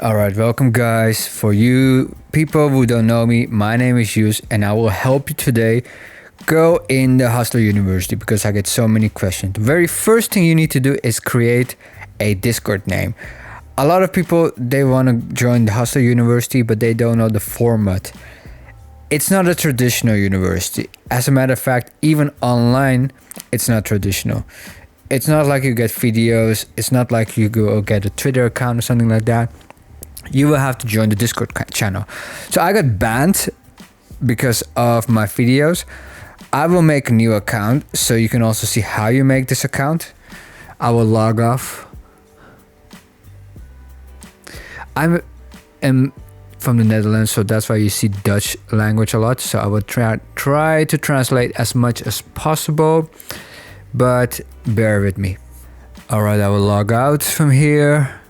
All right, welcome guys. For you people who don't know me, my name is Yus and I will help you today go in the Hustler University because I get so many questions. The very first thing you need to do is create a Discord name. A lot of people they want to join the Hustler University but they don't know the format. It's not a traditional university. As a matter of fact, even online, it's not traditional. It's not like you get videos. It's not like you go get a Twitter account or something like that. You will have to join the Discord channel. So I got banned because of my videos. I will make a new account so you can also see how you make this account. I will log off. I'm from the Netherlands, so that's why you see Dutch language a lot. So I will try to translate as much as possible, but bear with me. All right, I will log out from here.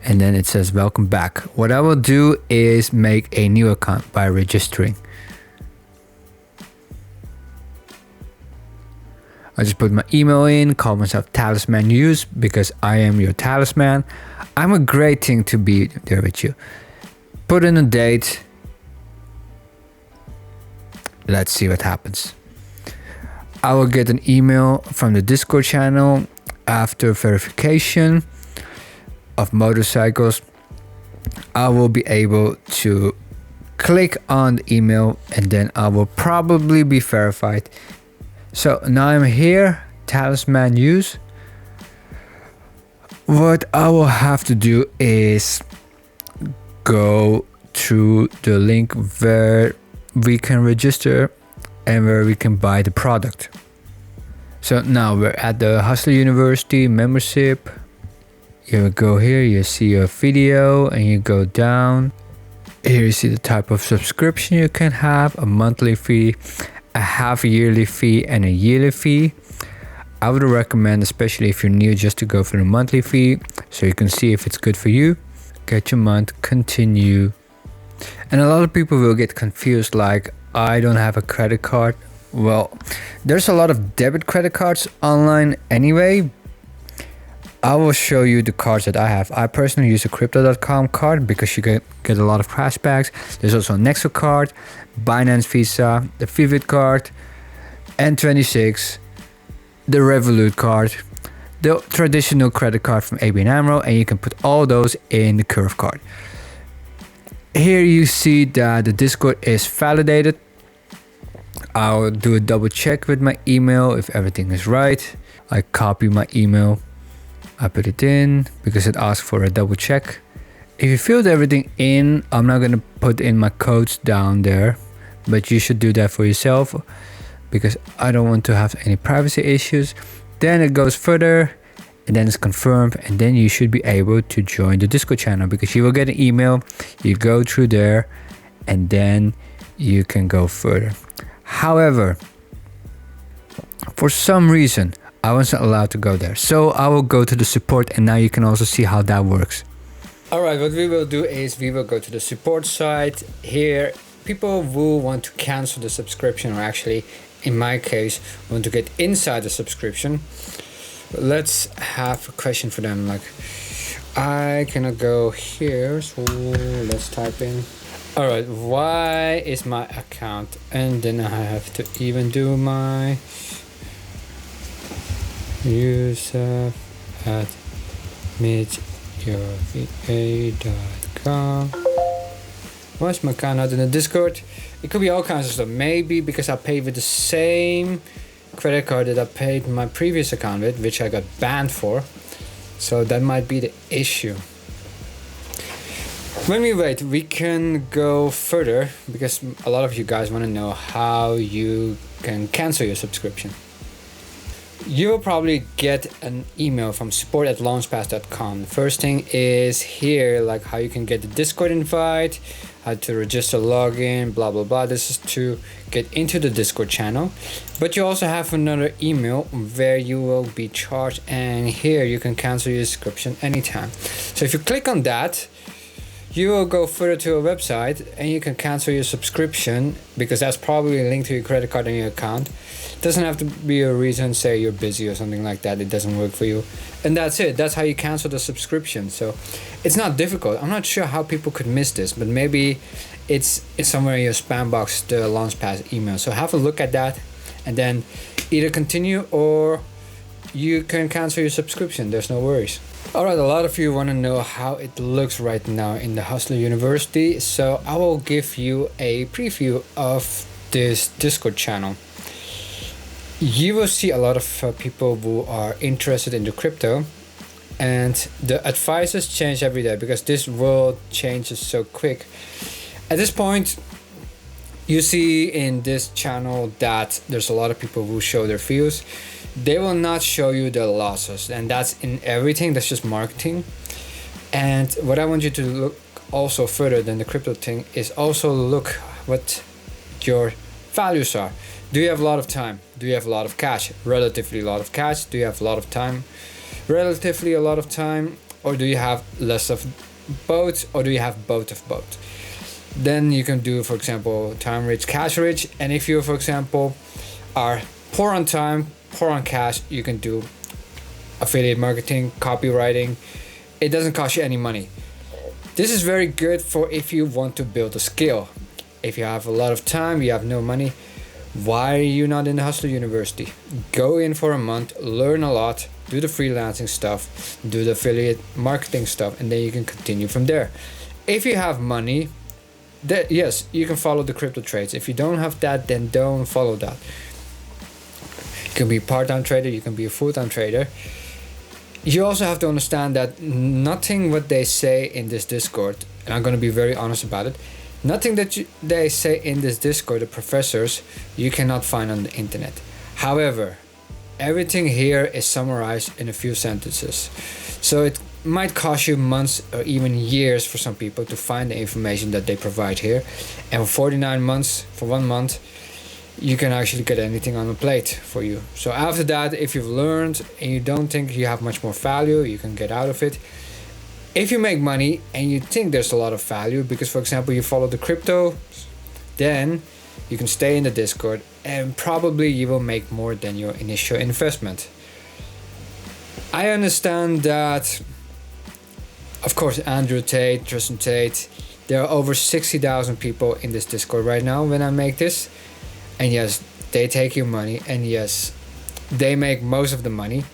And then it says welcome back. What I will do is make a new account by registering. I just put my email in, call myself Talisman Yus because I am your talisman. I'm a great thing to be there with you. Put in a date. Let's see what happens. I will get an email from the Discord channel after verification of motorcycles. I will be able to click on the email and then I will probably be verified. So now I'm here, Talisman Yus. What I will have to do is go through the link where we can register and where we can buy the product. So now we're at the Hustler University membership. You go here, you see a video and you go down. Here you see the type of subscription you can have, a monthly fee, a half yearly fee and a yearly fee. I would recommend, especially if you're new, just to go for the monthly fee so you can see if it's good for you. Get your month, continue. And a lot of people will get confused like, I don't have a credit card. Well, there's a lot of debit credit cards online anyway. I will show you the cards that I have. I personally use a Crypto.com card because you get a lot of cashbacks. There's also a Nexo card, Binance Visa, the Vivid card, N26, the Revolut card, the traditional credit card from ABN AMRO, and you can put all those in the Curve card. Here you see that the Discord is validated. I'll do a double check with my email if everything is right. I copy my email. I put it in because it asks for a double check. If you filled everything in, I'm not going to put in my codes down there, but you should do that for yourself because I don't want to have any privacy issues. Then it goes further and then it's confirmed, and then you should be able to join the Discord channel because you will get an email. You go through there and then you can go further. However, for some reason, I wasn't allowed to go there. So I will go to the support and now you can also see how that works. Alright, what we will do is we will go to the support site. Here, people who want to cancel the subscription, or actually, in my case, want to get inside the subscription. Let's have a question for them. Like, I cannot go here, so let's type in. Alright, why is my account? And then I have to even do my Yusuf at meetyourva.com. Why is my account not in the Discord? It could be all kinds of stuff. Maybe because I paid with the same credit card that I paid my previous account with, which I got banned for. So that might be the issue. When we wait, we can go further because a lot of you guys want to know how you can cancel your subscription. You will probably get an email from support@launchpass.com. The first thing is here, like how you can get the Discord invite, how to register login, blah blah blah. This is to get into the Discord channel. But you also have another email where you will be charged, and here you can cancel your subscription anytime. So if you click on that, you will go further to a website and you can cancel your subscription because that's probably linked to your credit card and your account. Doesn't have to be a reason, say you're busy or something like that, it doesn't work for you, and that's it. That's how you cancel the subscription. So it's not difficult. I'm not sure how people could miss this, but maybe it's somewhere in your spam box, the Launchpad email. So have a look at that and then either continue or you can cancel your subscription. There's no worries. Alright, a lot of you want to know how it looks right now in the Hustler University, so I will give you a preview of this Discord channel. You will see a lot of people who are interested in the crypto, and the advices change every day because this world changes so quick. At this point, you see in this channel that there's a lot of people who show their views. They will not show you the losses, and that's in everything. That's just marketing. And what I want you to look also further than the crypto thing is also look what your values are. Do you have a lot of time? Do you have a lot of cash? Relatively a lot of cash. Do you have a lot of time? Relatively a lot of time. Or do you have less of both? Or do you have both of both? Then you can do, for example, time rich, cash rich. And if you, for example, are poor on time, poor on cash, you can do affiliate marketing, copywriting. It doesn't cost you any money. This is very good for if you want to build a skill. If you have a lot of time, you have no money, why are you not in the Hustler University? Go in for a month, learn a lot, do the freelancing stuff, do the affiliate marketing stuff, and then you can continue from there. If you have money, yes, you can follow the crypto trades. If you don't have that, then don't follow that. You can be a part-time trader, you can be a full-time trader. You also have to understand that nothing what they say in this Discord, and I'm going to be very honest about it, nothing that they say in this Discord, the professors, you cannot find on the internet. However, everything here is summarized in a few sentences. So it might cost you months or even years for some people to find the information that they provide here. And for 49 months, for 1 month, you can actually get anything on the plate for you. So after that, if you've learned and you don't think you have much more value, you can get out of it. If you make money and you think there's a lot of value, because for example you follow the crypto, then you can stay in the Discord and probably you will make more than your initial investment. I understand that, of course, Andrew Tate, Tristan Tate, there are over 60,000 people in this Discord right now when I make this. And yes, they take your money, and yes, they make most of the money.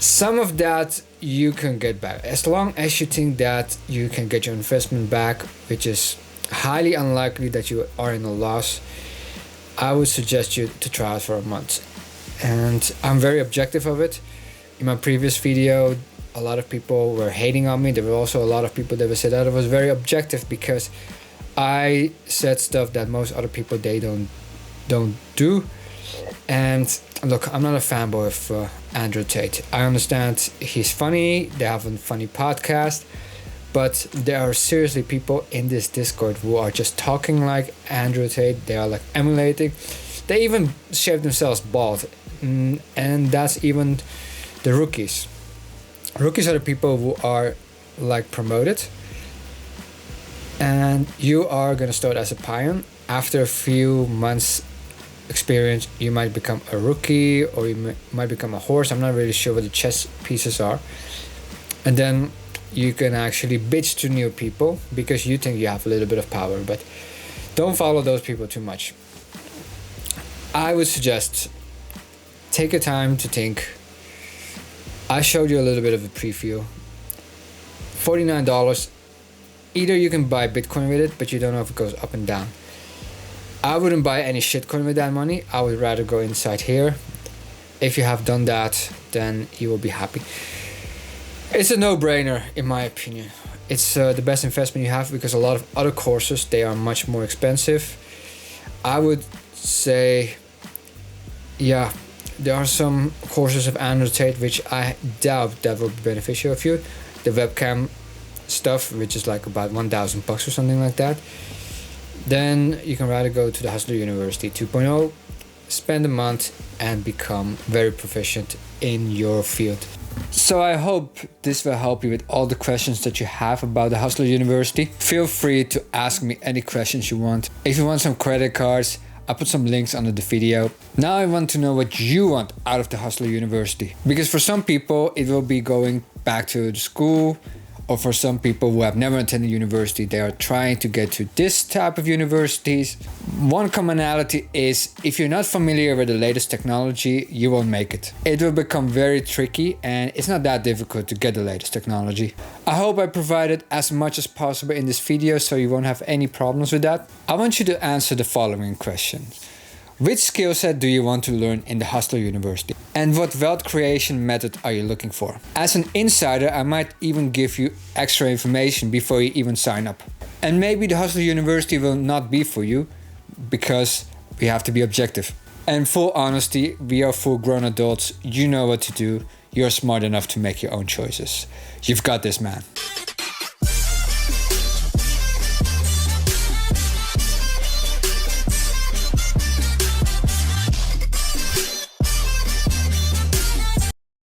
Some of that you can get back, as long as you think that you can get your investment back, which is highly unlikely that you are in a loss. I would suggest you to try it for a month. And I'm very objective of it. In my previous video, a lot of people were hating on me. There were also a lot of people that said that I was very objective because I said stuff that most other people they don't do. And look, I'm not a fanboy of Andrew Tate. I understand he's funny, they have a funny podcast, but there are seriously people in this Discord who are just talking like Andrew Tate. They are like emulating. They even shave themselves bald, and that's even the rookies. Rookies are the people who are like promoted, and you are gonna start as a peon. After a few months experience, you might become a rookie, or you might become a horse. I'm not really sure what the chess pieces are. And then you can actually bitch to new people because you think you have a little bit of power, but don't follow those people too much. I would suggest take your time to think. I showed you a little bit of a preview. $49. Either you can buy Bitcoin with it, but you don't know if it goes up and down. I wouldn't buy any shitcoin with that money. I would rather go inside here. If you have done that, then you will be happy. It's a no-brainer in my opinion. It's the best investment you have because a lot of other courses, they are much more expensive. I would say, yeah, there are some courses of Andrew Tate which I doubt that will be beneficial for you. The webcam stuff, which is like about $1,000 or something like that. Then you can rather go to the Hustler University 2.0, spend a month and become very proficient in your field. So I hope this will help you with all the questions that you have about the Hustler University. Feel free to ask me any questions you want. If you want some credit cards, I'll put some links under the video. Now I want to know what you want out of the Hustler University. Because for some people, it will be going back to the school, or for some people who have never attended university, they are trying to get to this type of universities. One commonality is if you're not familiar with the latest technology, you won't make it. It will become very tricky and it's not that difficult to get the latest technology. I hope I provided as much as possible in this video so you won't have any problems with that. I want you to answer the following questions. Which skill set do you want to learn in the Hustler University? And what wealth creation method are you looking for? As an insider, I might even give you extra information before you even sign up. And maybe the Hustler University will not be for you because we have to be objective. And full honesty, we are full grown adults. You know what to do. You're smart enough to make your own choices. You've got this, man.